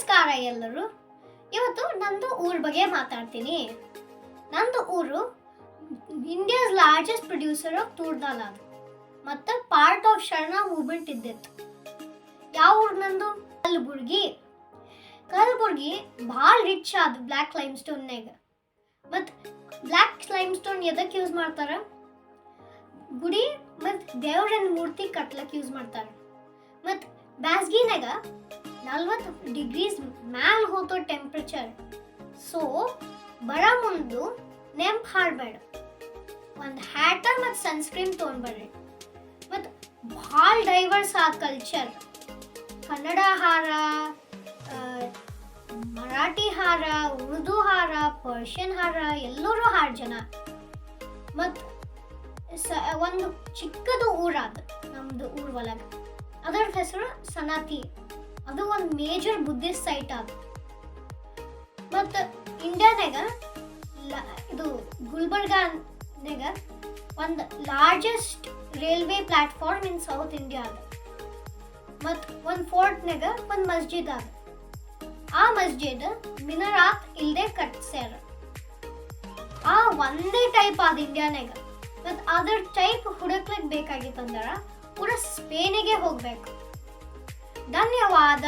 ನಮಸ್ಕಾರ ಎಲ್ಲರೂ. ಇವತ್ತು ನಂದು ಊರ ಬಗ್ಗೆ ಮಾತಾಡ್ತೀನಿ. ನಂದು ಊರು India's largest producer of toor dal ಅದು ಮತ್ತು ಪಾರ್ಟ್ ಆಫ್ ಶರಣ ಮೂವ್ಮೆಂಟ್ ಇದ್ದಿತ್ತು. ಯಾವ ಊರು ನಂದು? ಕಲಬುರ್ಗಿ. ಕಲಬುರ್ಗಿ ಭಾಳ ರಿಚ್ ಆದ ಬ್ಲ್ಯಾಕ್ ಲೈಮ್ಸ್ಟೋನ್ನಾಗ. ಮತ್ತು ಬ್ಲ್ಯಾಕ್ ಲೈಮ್ಸ್ಟೋನ್ ಎದಕ್ಕೆ ಯೂಸ್ ಮಾಡ್ತಾರೆ? ಗುಡಿ ಮತ್ತು ದೇವರನ್ನ ಮೂರ್ತಿ ಕಟ್ಲಕ್ಕೆ ಯೂಸ್ ಮಾಡ್ತಾರೆ. ಮತ್ತು ಬ್ಯಾಸ್ಗಿನಾಗ 40 ಡಿಗ್ರೀಸ್ ಮ್ಯಾಲ ಹೋತೋ ಟೆಂಪ್ರೇಚರ್. ಸೊ ಬರ ಮುಂದು ನೆಂಪು ಹಾಡಬೇಡ, ಒಂದು ಹ್ಯಾಟ ಮತ್ತು ಸನ್ಸ್ಕ್ರೀನ್ ತೊಗೊಂಡ್ಬರ್ರಿ. ಮತ್ತು ಭಾಳ ಡೈವರ್ಸ್ ಆ ಕಲ್ಚರ್. ಕನ್ನಡ ಹಾರ, ಮರಾಠಿ ಹಾರ, ಉರ್ದು ಹಾರ, ಪರ್ಷಿಯನ್ ಹಾರ, ಎಲ್ಲರೂ ಹಾಡು ಜನ. ಮತ್ತು ಒಂದು ಚಿಕ್ಕದು ಊರಾದ ನಮ್ಮದು ಊರ ಒಳಗೆ. ಅದರ ಹೆಸರು ಸನಾತಿ. ಅದು ಒಂದು ಮೇಜರ್ ಬುದ್ಧಿಸ್ಟ್ ಸೈಟ್ ಆದ. ಮತ್ತು ಇಂಡಿಯಾನಾಗ ಇದು ಗುಲ್ಬರ್ಗಾನಾಗ ಒಂದು ಲಾರ್ಜೆಸ್ಟ್ ರೈಲ್ವೆ ಪ್ಲಾಟ್ಫಾರ್ಮ್ ಇನ್ ಸೌತ್ ಇಂಡಿಯಾ ಅದ. ಮತ್ತು ಒಂದು ಫೋರ್ಟ್ನಾಗ ಒಂದು ಮಸ್ಜಿದ್ ಅದ. ಆ ಮಸ್ಜಿದ್ ಮಿನರಾತ್ ಇಲ್ಲದೆ ಕಟ್ಸ್ಯಾರ. ಆ ಒಂದೇ ಟೈಪ್ ಆದ ಇಂಡಿಯಾನಾಗ. ಮತ್ತು ಅದರ ಟೈಪ್ ಹುಡುಕ್ಲಿಕ್ಕೆ ಬೇಕಾಗಿತ್ತಂದ್ರೆ ಪೂರ ಸ್ಪೇನಿಗೆ ಹೋಗ್ಬೇಕು. ಧನ್ಯವಾದ.